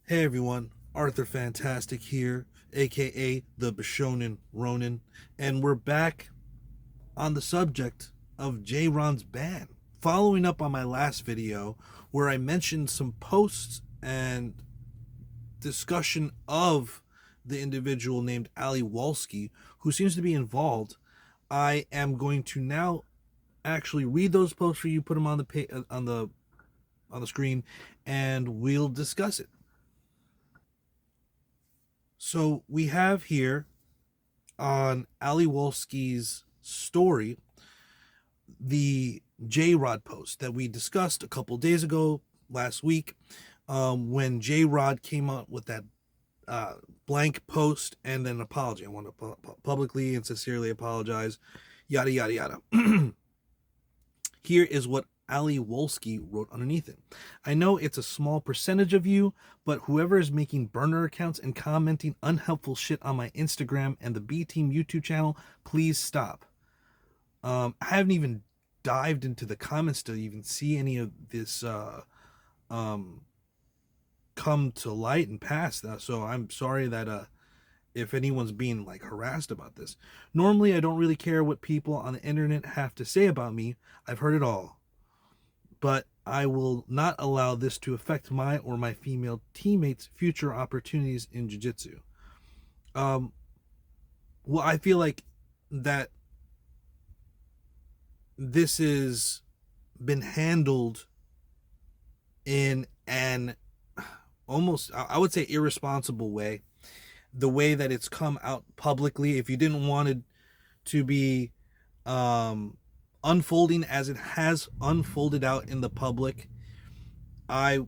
Hey everyone, Arthur Fantastic here, aka the Bishonen Ronin, and we're back on the subject of J-Ron's ban. Following up on my last video where I mentioned some posts and discussion of the individual named Ali Wolski, who seems to be involved, I am going to now actually read those posts for you, put them on the screen, and we'll discuss it. So we have here on Ali Wolski's story the J-Rod post that we discussed a couple days ago, last week, when J-Rod came out with that blank post and then an apology. I want to publicly and sincerely apologize, yada, yada, yada. Here is what Ali Wolski wrote underneath it. I know it's a small percentage of you, but whoever is making burner accounts and commenting unhelpful shit on my Instagram and the B Team YouTube channel, please stop. I haven't even dived into the comments to even see any of this come to light and pass. So I'm sorry that if anyone's being like harassed about this. Normally, I don't really care what people on the internet have to say about me. I've heard it all. But I will not allow this to affect my or my female teammates' future opportunities in jiu-jitsu. Well, I feel like that this has been handled in an almost, I would say, irresponsible way. The way that it's come out publicly, if you didn't want it to be unfolding as it has unfolded out in the public, I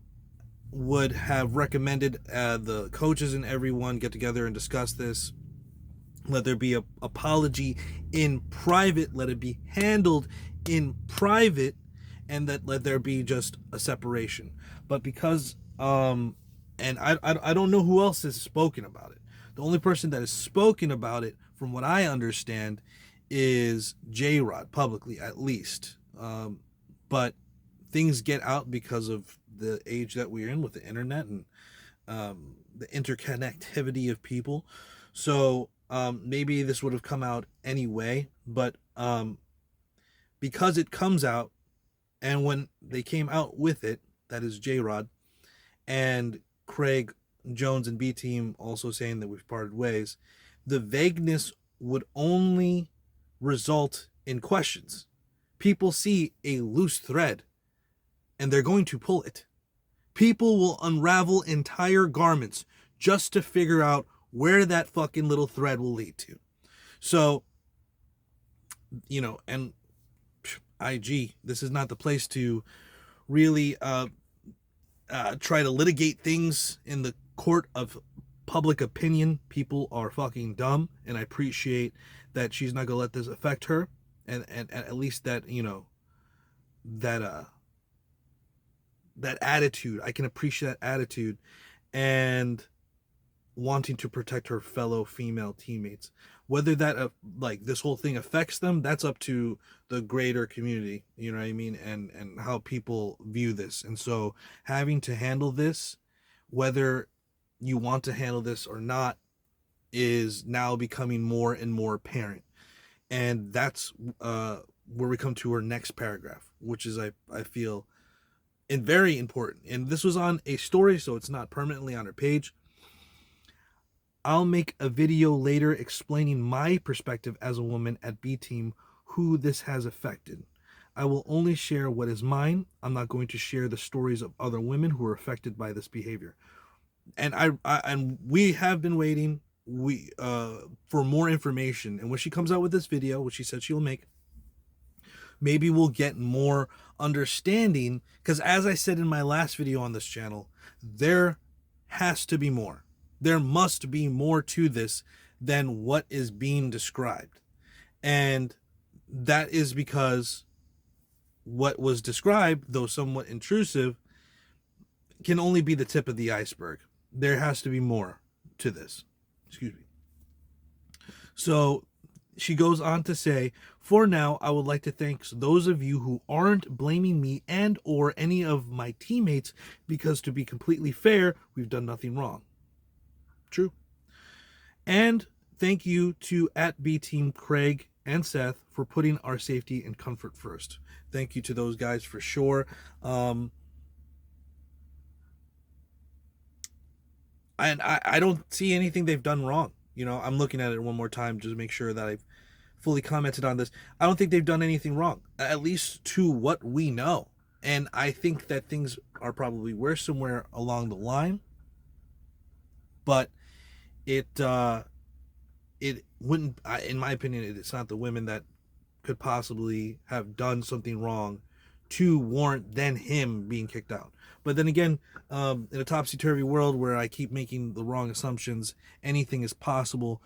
would have recommended the coaches and everyone get together and discuss this. Let there be an apology in private. Let it be handled in private, and that let there be just a separation. But because and I don't know who else has spoken about it. The only person that has spoken about it, from what I understand, is J-Rod, publicly at least. But things get out because of the age that we're in with the internet and the interconnectivity of people. So maybe this would have come out anyway, but because it comes out, and when they came out with it, that is J-Rod, and Craig Jones and B Team also saying that we've parted ways, the vagueness would only result in questions. People see a loose thread and they're going to pull it. People will unravel entire garments just to figure out where that fucking little thread will lead to. So, and IG, this is not the place to really try to litigate things in the court of public opinion. People are fucking dumb, and I appreciate that she's not gonna let this affect her, and at least that that attitude. I can appreciate that attitude and wanting to protect her fellow female teammates. Whether that like this whole thing affects them, that's up to the greater community, you know what I mean, and how people view this. And so having to handle this, whether you want to handle this or not, is now becoming more and more apparent. And that's where we come to our next paragraph, which is I feel and very important. And this was on a story, so it's not permanently on her page. I'll make a video later explaining my perspective as a woman at B Team, who this has affected. I will only share what is mine. I'm not going to share the stories of other women who are affected by this behavior. And and we have been waiting for more information. And when she comes out with this video, which she said she'll make, maybe we'll get more understanding. Because as I said in my last video on this channel, there has to be more. There must be more to this than what is being described. And that is because what was described, though somewhat intrusive, can only be the tip of the iceberg. There has to be more to this. Excuse me. So She goes on to say, for now, I would like to thank those of you who aren't blaming me and or any of my teammates, because to be completely fair, we've done nothing wrong. True. And thank you to at B Team Craig and Seth for putting our safety and comfort first. Thank you to those guys for sure. And I don't see anything they've done wrong. You know, I'm looking at it one more time just to make sure that I've fully commented on this. I don't think they've done anything wrong, at least to what we know. And I think that things are probably worse somewhere along the line. But it wouldn't, in my opinion, it's not the women that could possibly have done something wrong to warrant then him being kicked out. But then again, in a topsy-turvy world where I keep making the wrong assumptions, anything is possible.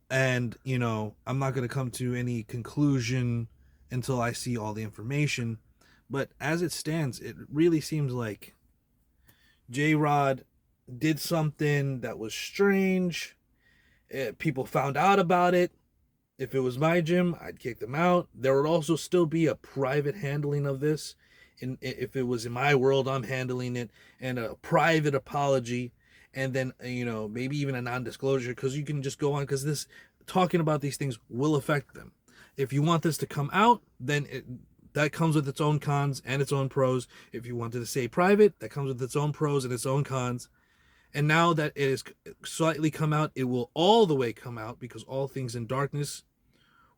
And, you know, I'm not going to come to any conclusion until I see all the information. But as it stands, it really seems like J-Rod did something that was strange. People found out about it. If it was my gym, I'd kick them out. There would also still be a private handling of this. If it was in my world, I'm handling it, and a private apology, and then, you know, maybe even a non-disclosure, because you can just go on, because this talking about these things will affect them. If you want this to come out, then that comes with its own cons and its own pros. If you wanted to stay private, that comes with its own pros and its own cons. And now that it has slightly come out, it will all the way come out, because all things in darkness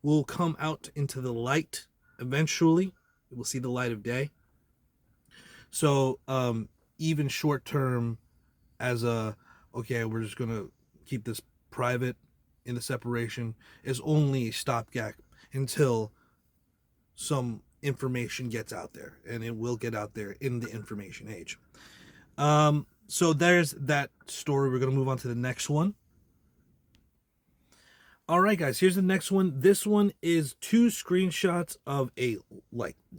will come out into the light eventually. It will see the light of day. So even short term, as okay, we're just gonna keep this private in the separation, is only a stopgap until some information gets out there, and it will get out there in the information age. So there's that story. We're gonna move on to the next one. All right, guys, here's the next one. This one is 2 screenshots of a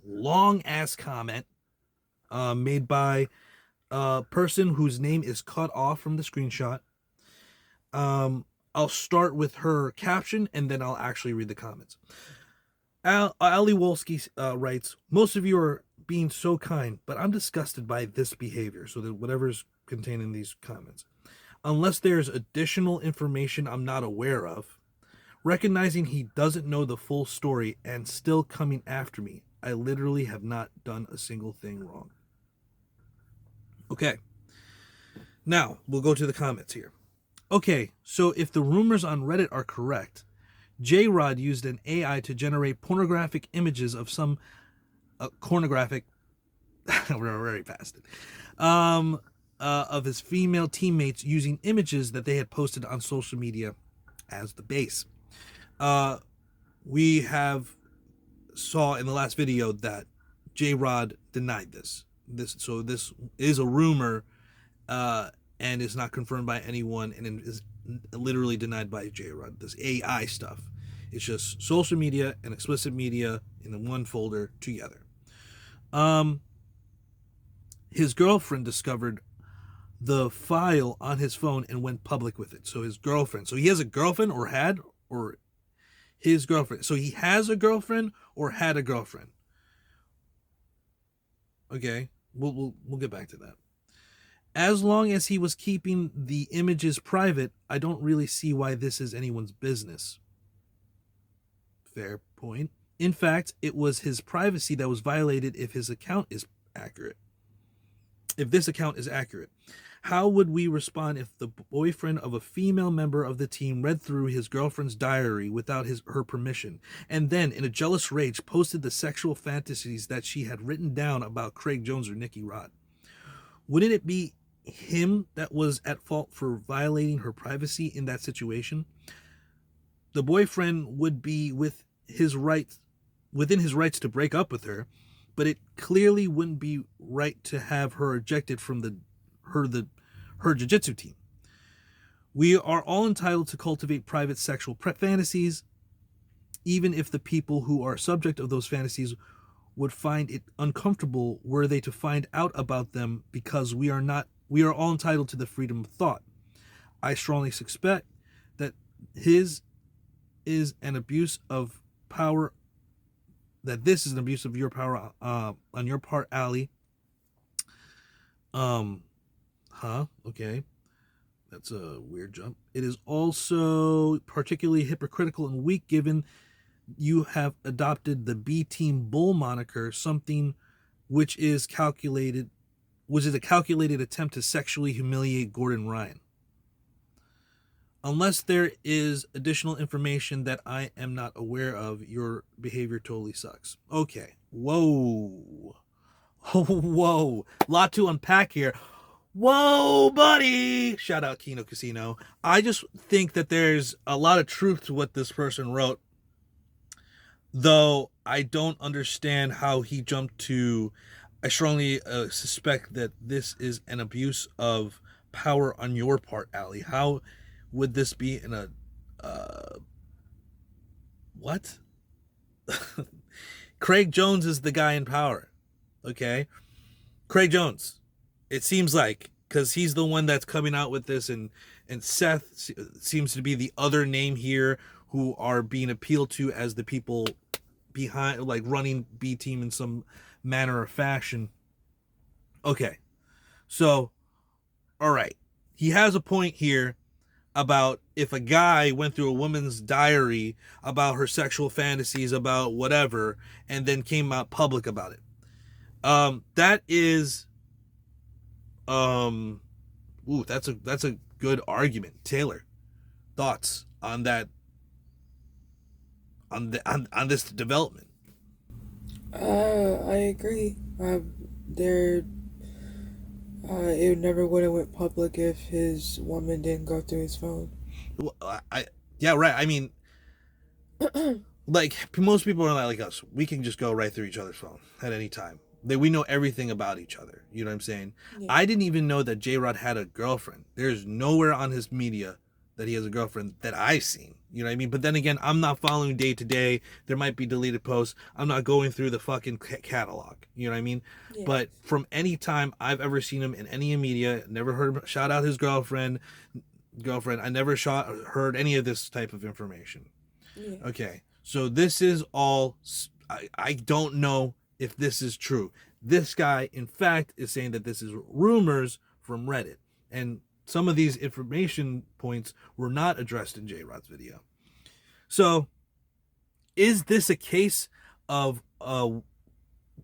long ass comment made by a person whose name is cut off from the screenshot. I'll start with her caption, and then I'll actually read the comments. Ali Wolski writes, most of you are being so kind, but I'm disgusted by this behavior. So that whatever's contained in these comments, unless there's additional information I'm not aware of, recognizing he doesn't know the full story and still coming after me. I literally have not done a single thing wrong. Okay. Now, we'll go to the comments here. Okay, so if the rumors on Reddit are correct, J-Rod used an AI to generate pornographic images of some pornographic we're already past it of his female teammates using images that they had posted on social media as the base. We have saw in the last video that J-Rod denied this. So this is a rumor and is not confirmed by anyone, and is literally denied by J-Rod. This AI stuff, it's just social media and explicit media in one folder together. His girlfriend discovered the file on his phone and went public with it. So his girlfriend, so he has a girlfriend, or had, or his girlfriend. So he has a girlfriend or had a girlfriend. Okay, we'll get back to that. As long as he was keeping the images private, I don't really see why this is anyone's business. Fair point. In fact, it was his privacy that was violated if his account is accurate. If this account is accurate, how would we respond if the boyfriend of a female member of the team read through his girlfriend's diary without her permission, and then, in a jealous rage, posted the sexual fantasies that she had written down about Craig Jones or Nikki Rod? Wouldn't it be him that was at fault for violating her privacy in that situation? The boyfriend would be within his rights to break up with her, but it clearly wouldn't be right to have her ejected from her jiu-jitsu team. We are all entitled to cultivate private sexual fantasies, even if the people who are subject of those fantasies would find it uncomfortable were they to find out about them, because we are all entitled to the freedom of thought. I strongly suspect that his is an abuse of power, that this is an abuse of your power on your part, Ali. Okay. That's a weird jump. It is also particularly hypocritical and weak given you have adopted the B Team Bull moniker, something which is a calculated attempt to sexually humiliate Gordon Ryan. Unless there is additional information that I am not aware of, your behavior totally sucks. Okay. Whoa. Whoa. Lot to unpack here. Whoa, buddy. Shout out Kino Casino. I just think that there's a lot of truth to what this person wrote, though I don't understand how he jumped to. I strongly suspect that this is an abuse of power on your part, Ali. How would this be in a what? Craig Jones is the guy in power. Okay? Craig Jones. It seems like, because he's the one that's coming out with this, and Seth seems to be the other name here who are being appealed to as the people behind, like, running B Team in some manner or fashion. Okay. So, all right. He has a point here about if a guy went through a woman's diary about her sexual fantasies, about whatever, and then came out public about it. That is, that's a good argument. Taylor, thoughts on that, on this development? I agree. It never would have went public if his woman didn't go through his phone. Well, yeah, right. I mean, like, most people are not like us. We can just go right through each other's phone at any time. We know everything about each other. You know what I'm saying? Yeah. I didn't even know that J-Rod had a girlfriend. There's nowhere on his media that he has a girlfriend that I've seen. You know what I mean? But then again, I'm not following day to day. There might be deleted posts. I'm not going through the fucking catalog. You know what I mean? Yeah. But from any time I've ever seen him in any media, never heard him shout out his girlfriend. I never heard any of this type of information. Yeah. Okay, so this is all. I don't know if this is true. This guy, in fact, is saying that this is rumors from Reddit, and some of these information points were not addressed in J-Rod's video. So, is this a case of a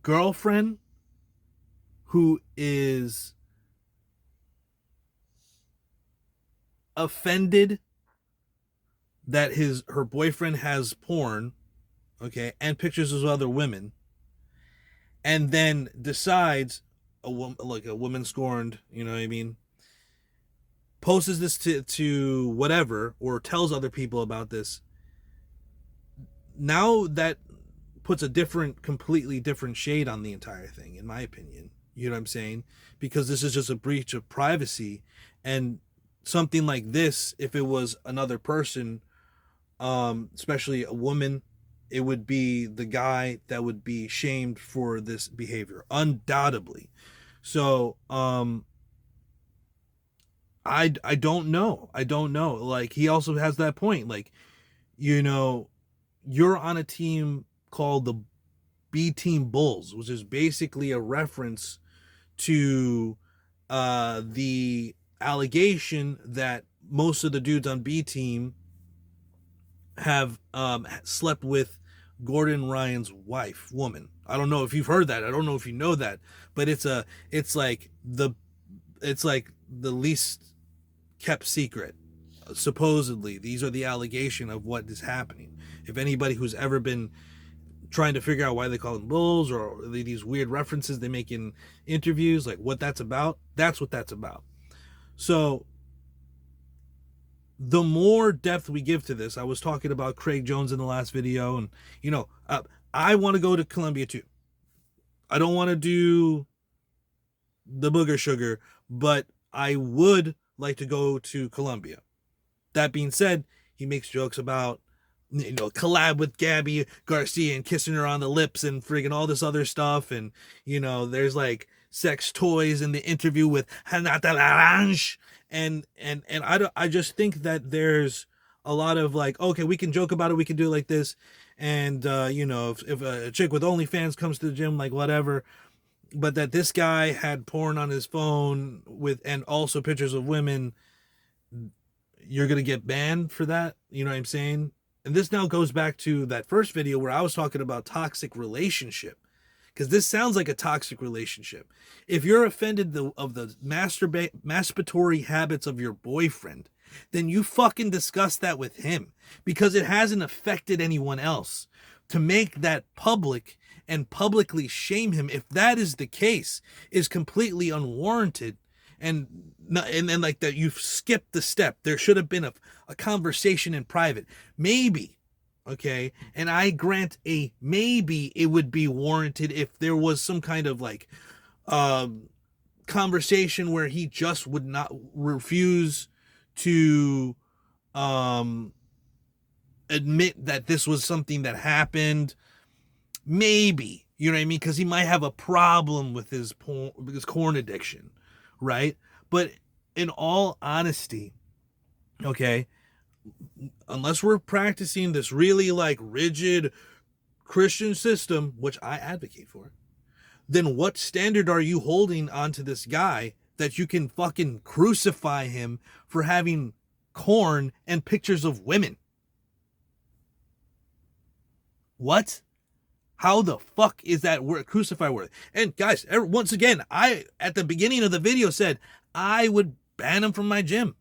girlfriend who is offended that her boyfriend has porn, okay, and pictures of other women, and then decides, a woman scorned, you know what I mean, posts this to whatever, or tells other people about this? Now that puts a completely different shade on the entire thing, in my opinion. You know what I'm saying? Because this is just a breach of privacy, and something like this, if it was another person, especially a woman, it would be the guy that would be shamed for this behavior, undoubtedly. So, I don't know. Like, he also has that point. Like, you know, you're on a team called the B Team Bulls, which is basically a reference to the allegation that most of the dudes on B Team have slept with Gordon Ryan's woman. I don't know if you've heard that. I don't know if you know that, but it's like the least kept secret. Supposedly, these are the allegation of what is happening. If anybody who's ever been trying to figure out why they call them bulls, or these weird references they make in interviews, like what that's about, that's what that's about. So the more depth we give to this, I was talking about Craig Jones in the last video, and you know, I want to go to Colombia too. I don't want to do the booger sugar, but I would like to go to Colombia. That being said, he makes jokes about, you know, collab with Gabby Garcia and kissing her on the lips and friggin' all this other stuff, and you know, there's like sex toys in the interview with Hanata Larange, and I just think that there's a lot of like, okay, we can joke about it, we can do it like this, and you know, if a chick with OnlyFans comes to the gym, like whatever, but that this guy had porn on his phone with and also pictures of women, you're gonna get banned for that. You know what I'm saying? And this now goes back to that first video where I was talking about toxic relationship, because this sounds like a toxic relationship. If you're offended of the masturbatory habits of your boyfriend, then you fucking discuss that with him, because it hasn't affected anyone else. To make that public and publicly shame him, if that is the case, is completely unwarranted. And then like that, you've skipped the step. There should have been a conversation in private, maybe. Okay, and I grant a maybe it would be warranted if there was some kind of like conversation where he just would not refuse to admit that this was something that happened. Maybe, you know what I mean, because he might have a problem with his corn addiction, right? But in all honesty, okay, unless we're practicing this really like rigid Christian system, which I advocate for, then what standard are you holding onto this guy that you can fucking crucify him for having corn and pictures of women? What? How the fuck is that word crucify worthy? And guys, once again, I at the beginning of the video said I would ban him from my gym.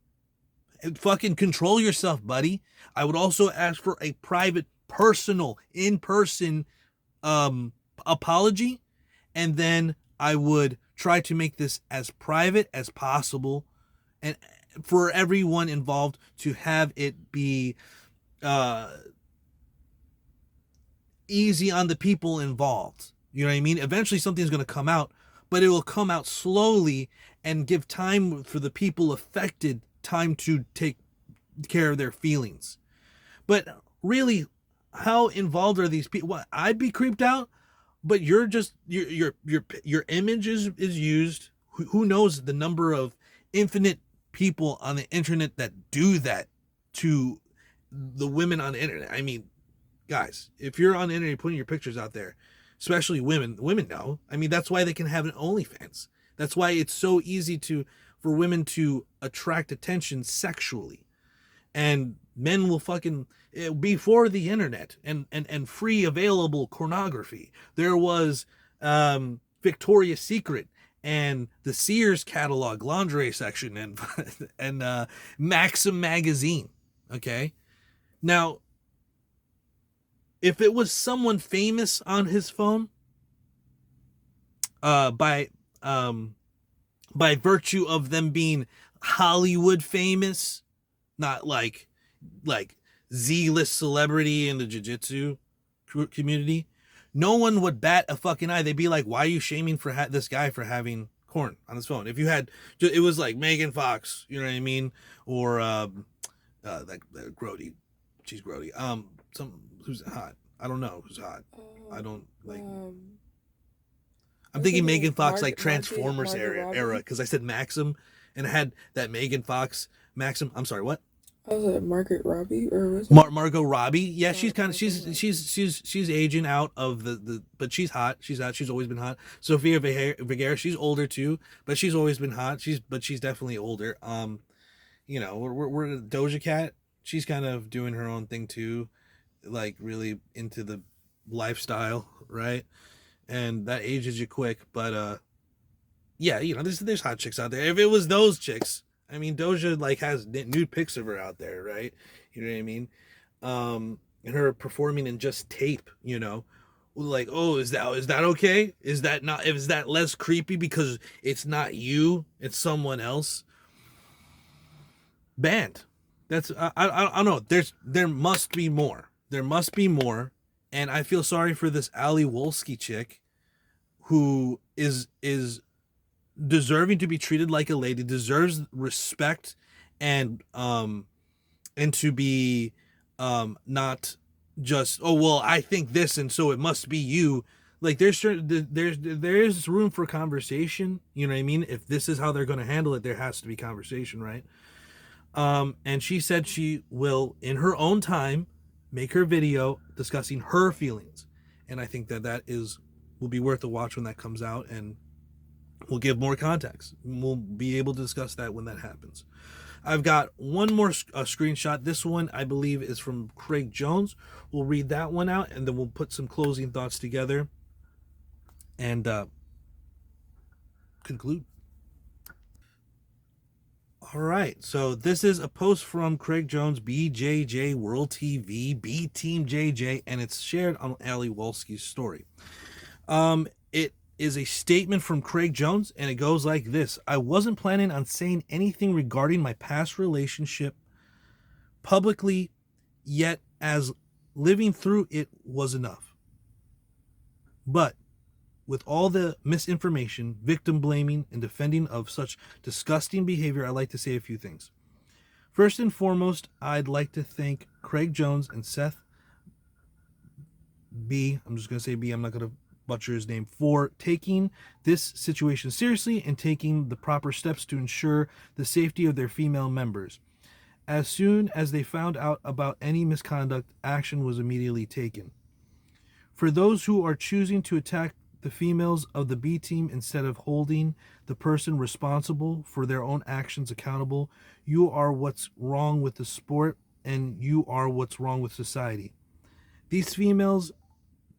Fucking control yourself, buddy. I would also ask for a private, personal, in-person apology, and then I would try to make this as private as possible, and for everyone involved to have it be easy on the people involved. You know what I mean? Eventually something's going to come out, but it will come out slowly and give time for the people affected time to take care of their feelings. But really, how involved are these people? What, I'd be creeped out, but you're just your image is used. Who knows the number of infinite people on the internet that do that to the women on the internet. I mean, guys, if you're on the internet putting your pictures out there, especially women know. I mean, that's why they can have an OnlyFans. That's why it's so easy for women to attract attention sexually. And men will fucking, before the internet and free available pornography, there was Victoria's Secret and the Sears catalog lingerie section and Maxim magazine. Okay. Now, if it was someone famous on his phone, by virtue of them being Hollywood famous, not like Z-list celebrity in the jiu-jitsu community, no one would bat a fucking eye. They'd be like, why are you shaming for this guy for having corn on his phone? If you had, it was like Megan Fox, you know what I mean? Or that Grody, she's Grody. Some who's hot. I don't know who's hot. I don't like. I'm thinking Megan Fox, like Transformers era, because I said Maxim, and I had that Megan Fox Maxim. I'm sorry, what? I was like Margaret Robbie, or was it Margot Robbie? Yeah, she's kind of she's aging out of the but she's hot. She's hot. She's always been hot. Sofia Vergara, she's older too, but she's always been hot. She's definitely older. You know, we're Doja Cat. She's kind of doing her own thing too, like really into the lifestyle, right? And that ages you quick, but yeah, you know, there's hot chicks out there. If it was those chicks, I mean, Doja like has nude pics of her out there, right? You know what I mean? And her performing in just tape, you know, like, oh, is that okay? Is that less creepy because it's not you, it's someone else? Banned. That's I don't know. There must be more. There must be more. And I feel sorry for this Ali Wolski chick who is deserving to be treated like a lady, deserves respect, and to be not just, oh well, I think this and so it must be you. Like there's room for conversation, you know what I mean? If this is how they're going to handle it, there has to be conversation, right? And she said she will, in her own time, make her video discussing her feelings. And I think that will be worth a watch when that comes out, and we'll give more context. We'll be able to discuss that when that happens. I've got one more screenshot. This one, I believe, is from Craig Jones. We'll read that one out, and then we'll put some closing thoughts together and conclude. All right, so this is a post from Craig Jones, BJJ World TV, B Team JJ, and it's shared on Ali Wolski's story. It is a statement from Craig Jones, and it goes like this: I wasn't planning on saying anything regarding my past relationship publicly, yet as living through it was enough. But with all the misinformation, victim blaming, and defending of such disgusting behavior, I'd like to say a few things. First and foremost, I'd like to thank Craig Jones and Seth B. I'm just going to say B. I'm not going to butcher his name, for taking this situation seriously and taking the proper steps to ensure the safety of their female members. As soon as they found out about any misconduct, action was immediately taken. For those who are choosing to attack the females of the B team instead of holding the person responsible for their own actions accountable, you are what's wrong with the sport, and you are what's wrong with society. These females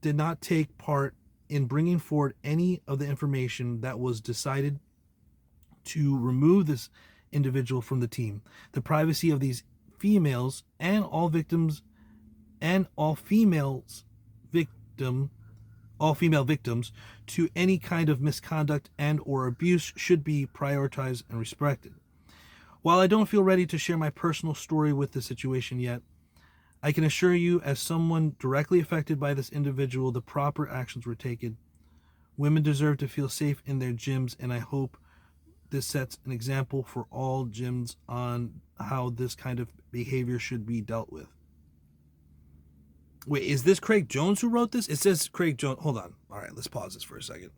did not take part in bringing forward any of the information that was decided to remove this individual from the team. The privacy of these females and all victims and all female victims to any kind of misconduct and or abuse should be prioritized and respected. While I don't feel ready to share my personal story with the situation yet, I can assure you, as someone directly affected by this individual, the proper actions were taken. Women deserve to feel safe in their gyms, and I hope this sets an example for all gyms on how this kind of behavior should be dealt with. Wait, is this Craig Jones who wrote this? It says Craig Jones. Hold on. All right, let's pause this for a second.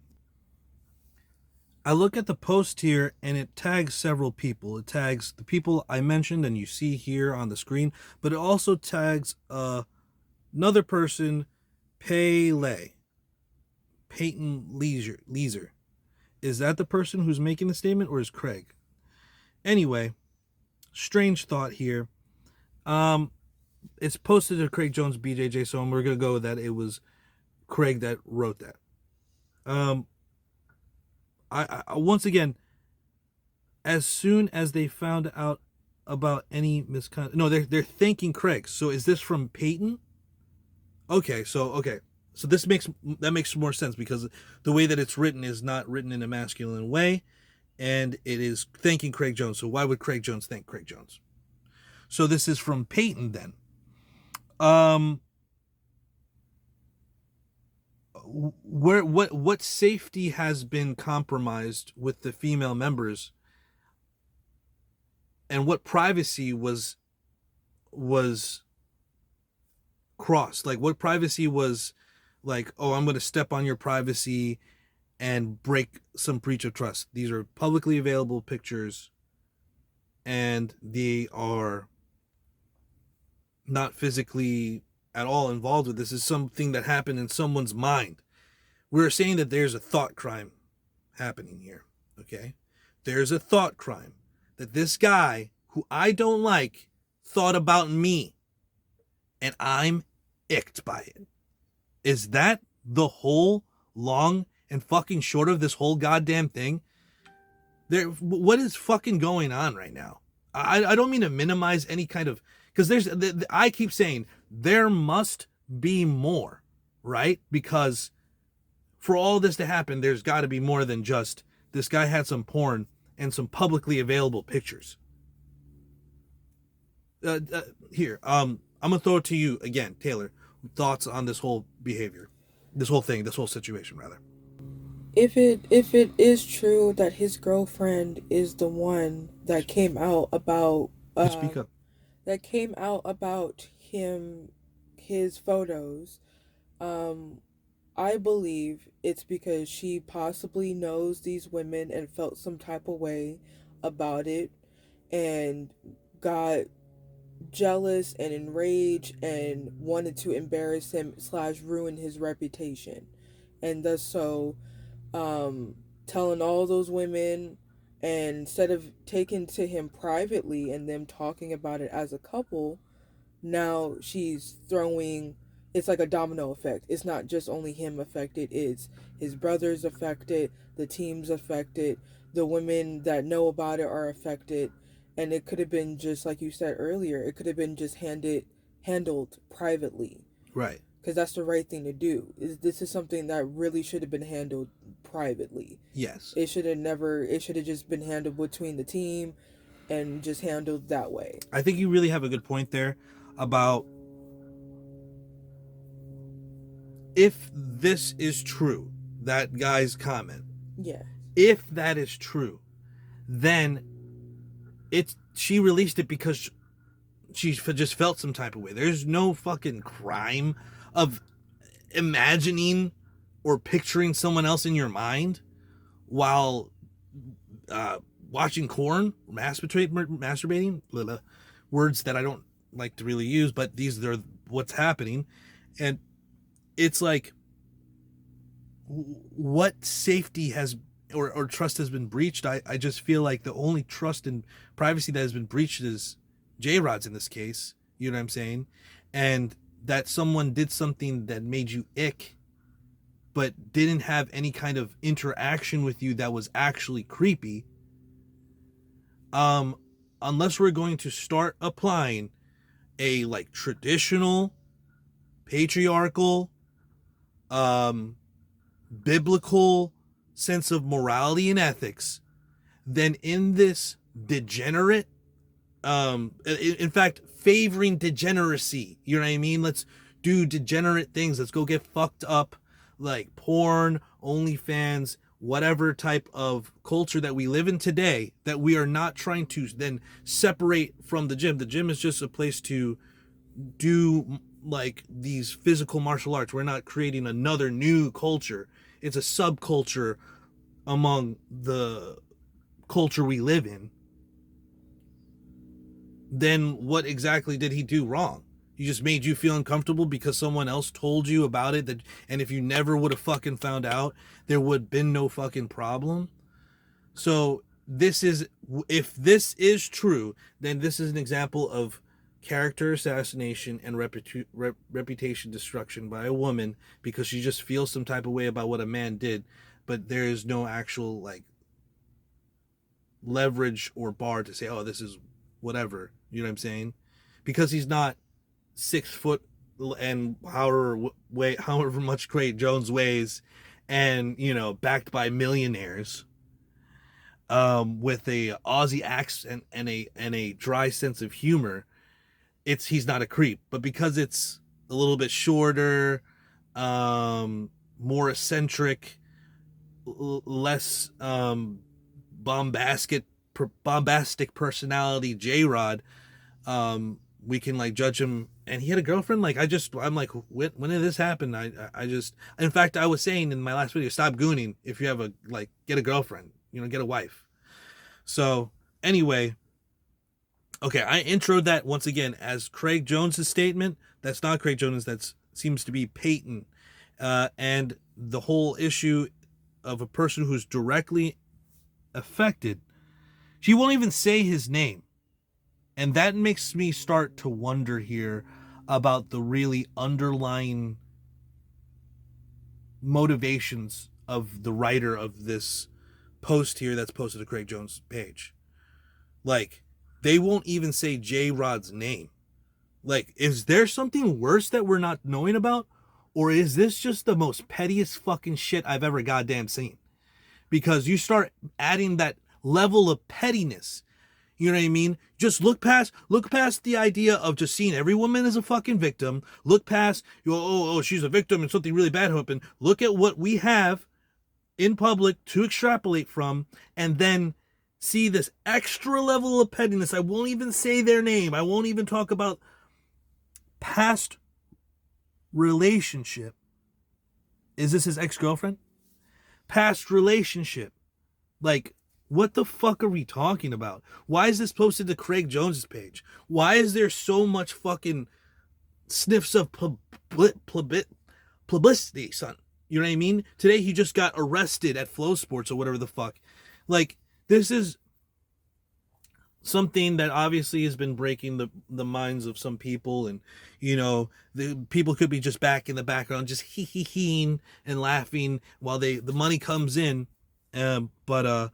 I look at the post here, and it tags several people. It tags the people I mentioned and you see here on the screen, but it also tags another person, Peyton Leiser. Is that the person who's making the statement, or is Craig? Anyway, strange thought here. It's posted to Craig Jones BJJ, so we're going to go with that. It was Craig that wrote that. I once again, as soon as they found out about any misconduct, no, they're thanking Craig. So is this from Peyton? Okay, so this makes more sense, because the way that it's written is not written in a masculine way, and it is thanking Craig Jones. So why would Craig Jones thank Craig Jones? So this is from Peyton then. What safety has been compromised with the female members, and what privacy was crossed? Like, what privacy was like, oh, I'm going to step on your privacy and break some breach of trust. These are publicly available pictures, and they are not physically at all involved with this. Is something that happened in someone's mind. We're saying that there's a thought crime happening here, okay? There's a thought crime that this guy, who I don't like, thought about me, and I'm icked by it. Is that the whole long and fucking short of this whole goddamn thing? What is fucking going on right now? I don't mean to minimize any kind of, because I keep saying there must be more, right? Because for all this to happen, there's got to be more than just this guy had some porn and some publicly available pictures. Here, I'm gonna throw it to you again, Taylor. Thoughts on this whole behavior, this whole situation, rather. If it is true that his girlfriend is the one that came out about Speak up. his photos, I believe it's because she possibly knows these women and felt some type of way about it, and got jealous and enraged and wanted to embarrass him slash ruin his reputation, and thus so telling all those women, and instead of taking to him privately and them talking about it as a couple, now she's throwing, it's like a domino effect. It's not just only him affected, it's his brothers affected, the team's affected, the women that know about it are affected. And it could have been just like you said earlier, it could have been just handled privately, Right. because that's the right thing to do. This is something that really should have been handled privately. Yes. It should have just been handled between the team and just handled that way. I think you really have a good point there about if this is true, that guy's comment. Yeah. If that is true, then she released it because she just felt some type of way. There's no fucking crime of imagining or picturing someone else in your mind while watching porn, masturbating, blah, blah, words that I don't like to really use, but these are what's happening. And it's like, what safety has or trust has been breached? I just feel like the only trust and privacy that has been breached is J-Rod's in this case. You know what I'm saying? And that someone did something that made you ick, but didn't have any kind of interaction with you that was actually creepy. Unless we're going to start applying a like traditional, patriarchal, biblical sense of morality and ethics, then in this degenerate, in fact, favoring degeneracy, you know what I mean? Let's do degenerate things. Let's go get fucked up, like porn, OnlyFans, whatever type of culture that we live in today, that we are not trying to then separate from the gym. The gym is just a place to do like these physical martial arts. We're not creating another new culture. It's a subculture among the culture we live in. Then what exactly did he do wrong? He just made you feel uncomfortable because someone else told you about it, and if you never would have fucking found out, there would have been no fucking problem. So if this is true, then this is an example of character assassination and reputation destruction by a woman because she just feels some type of way about what a man did, but there is no actual like leverage or bar to say, oh, this is whatever. You know what I'm saying? Because he's not 6 foot and however much Craig Jones weighs, and backed by millionaires, with a Aussie accent and a dry sense of humor. He's not a creep. But because it's a little bit shorter, more eccentric, less bombastic personality, J-Rod, we can like judge him. And he had a girlfriend. I'm like, when did this happen? I just, in fact, I was saying in my last video, stop gooning. If you have get a girlfriend, get a wife. So anyway, okay, I introed that once again as Craig Jones's statement. That's not Craig Jones. That seems to be Peyton, and the whole issue of a person who's directly affected. She won't even say his name. And that makes me start to wonder here about the really underlying motivations of the writer of this post here that's posted to Craig Jones' page. Like, they won't even say J-Rod's name. Like, is there something worse that we're not knowing about? Or is this just the most pettiest fucking shit I've ever goddamn seen? Because you start adding that level of pettiness. You know what I mean? Just look past the idea of just seeing every woman as a fucking victim. Look past, she's a victim and something really bad happened. Look at what we have in public to extrapolate from, and then see this extra level of pettiness. I won't even say their name. I won't even talk about past relationship. Is this his ex-girlfriend? Past relationship. Like, What the fuck are we talking about? Why is this posted to Craig Jones's page? Why is there so much fucking sniffs of publicity, son? You know what I mean? Today he just got arrested at Flow Sports or whatever the fuck. Like, this is something that obviously has been breaking the minds of some people, and the people could be just back in the background just hee and laughing while the money comes in. But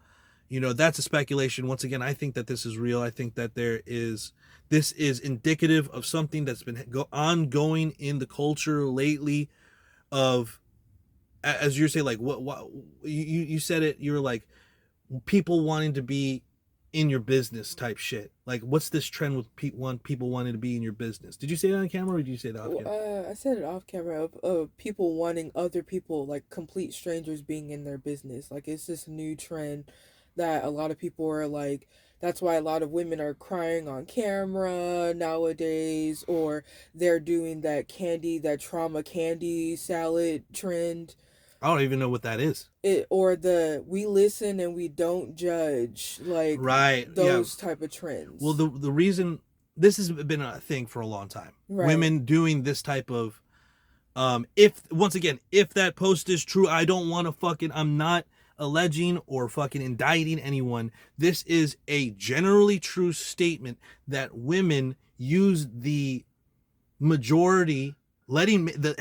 that's a speculation. Once again, I think that this is real. I think that this is indicative of something that's been ongoing in the culture lately, of, as you say, like, what you said it, you were like, people wanting to be in your business type shit. Like, what's this trend with people wanting to be in your business? Did you say that on camera, or did you say that off camera? I said it off camera, of people wanting other people, like complete strangers, being in their business. Like, it's this new trend that a lot of people are like, that's why a lot of women are crying on camera nowadays, or they're doing that trauma candy salad trend. I don't even know what that is. Or the we listen and we don't judge, like, right, those yeah. type of trends. Well, the reason this has been a thing for a long time, Right. women doing this type of, if that post is true, I'm not alleging or fucking indicting anyone. This is a generally true statement that women use the majority, letting the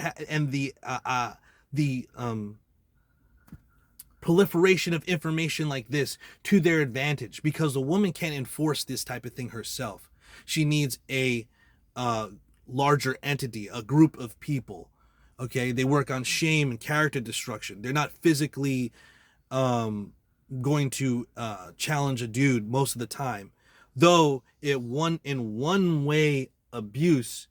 proliferation of information like this to their advantage, because a woman can't enforce this type of thing herself. She needs a larger entity, a group of people. Okay, they work on shame and character destruction. They're not physically going to challenge a dude most of the time, though in one way abuse,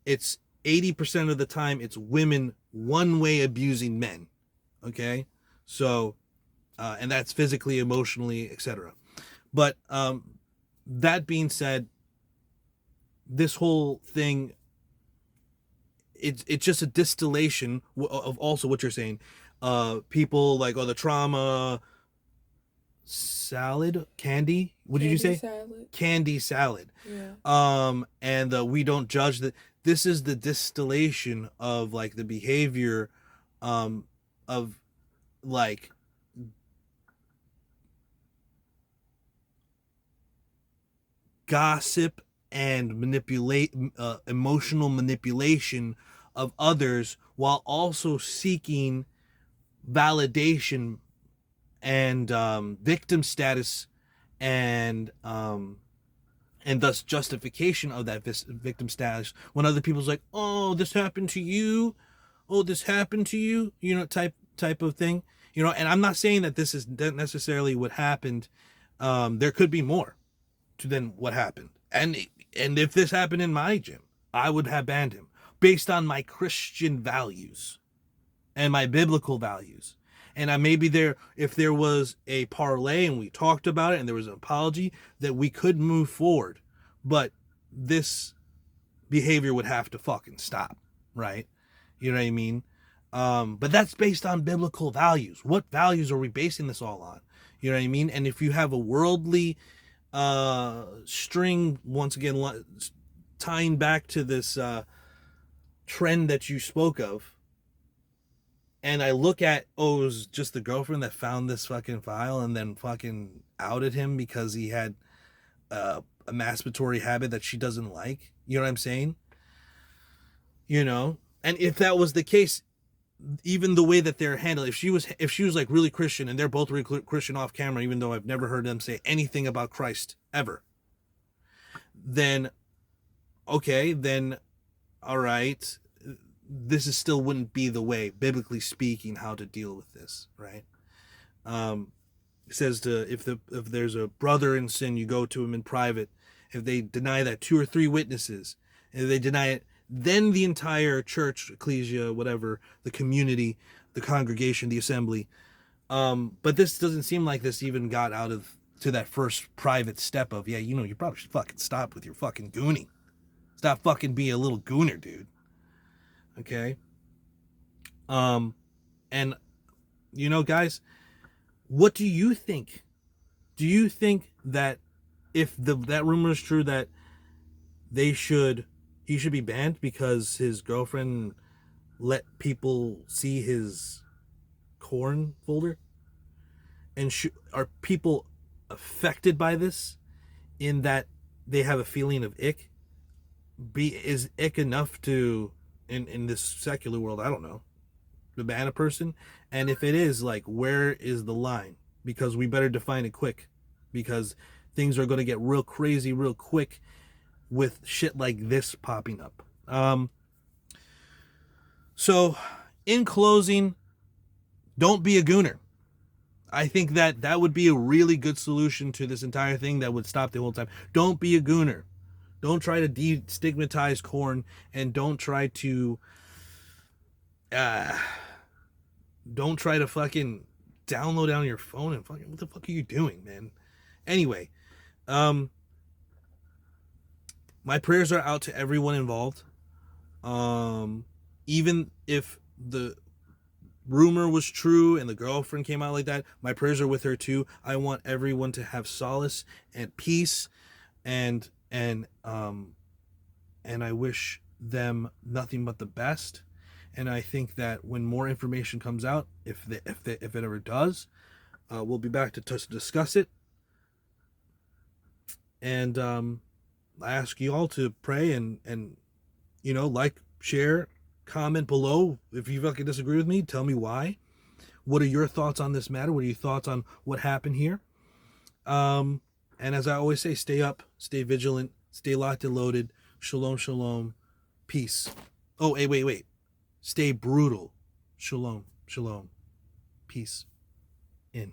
it's 80% of the time it's women one way abusing men. Okay, so and that's physically, emotionally, etc. But that being said, this whole thing, it's just a distillation of also what you're saying. People like, the trauma salad candy. What did you say? Salad. Candy salad. Yeah. And we don't judge that. This is the distillation of, like, the behavior of, like, gossip and emotional manipulation of others, while also seeking validation and victim status, and thus justification of that victim status, when other people's like, oh, this happened to you, type of thing. And I'm not saying that this is necessarily what happened. There could be more than what happened, and if this happened in my gym, I would have banned him based on my Christian values and my biblical values. And maybe if there was a parlay and we talked about it and there was an apology, that we could move forward. But this behavior would have to fucking stop, right? You know what I mean? But that's based on biblical values. What values are we basing this all on? You know what I mean? And if you have a worldly string, once again, tying back to this trend that you spoke of, and I look at, it was just the girlfriend that found this fucking file and then fucking outed him because he had a masturbatory habit that she doesn't like. You know what I'm saying? And if that was the case, even the way that they're handled, if she was like really Christian, and they're both really Christian off camera, even though I've never heard them say anything about Christ ever, then okay, then all right, this is still wouldn't be the way, biblically speaking, how to deal with this, right? It says if there's a brother in sin, you go to him in private. If they deny that, 2 or 3 witnesses, if they deny it, then the entire church, ecclesia, whatever, the community, the congregation, the assembly. But this doesn't seem like this even got to that first private step of, you probably should fucking stop with your fucking gooning. Stop fucking being a little gooner, dude. Okay. And guys, what do you think Do you think that if that rumor is true, that he should be banned because his girlfriend let people see his corn folder? And are people affected by this in that they have a feeling of ick? Is ick enough to, in this secular world, I don't know, to ban a person? And if it is, like, where is the line? Because we better define it quick, because things are going to get real crazy real quick with shit like this popping up. So in closing, don't be a gooner. I think that would be a really good solution to this entire thing that would stop the whole time. Don't be a gooner. Don't try to destigmatize corn, and don't try to fucking download it on your phone and fucking, what the fuck are you doing, man? Anyway, my prayers are out to everyone involved. Even if the rumor was true and the girlfriend came out like that, my prayers are with her too. I want everyone to have solace and peace, and I wish them nothing but the best. And I think that when more information comes out, if it ever does, we'll be back to discuss it. And I ask you all to pray and like, share, comment below. If you fucking disagree with me, tell me why. What are your thoughts on this matter? What are your thoughts on what happened here? And as I always say, stay up, stay vigilant, stay locked and loaded. Shalom, shalom, peace. Oh, hey, wait. Stay brutal. Shalom, shalom, peace. In.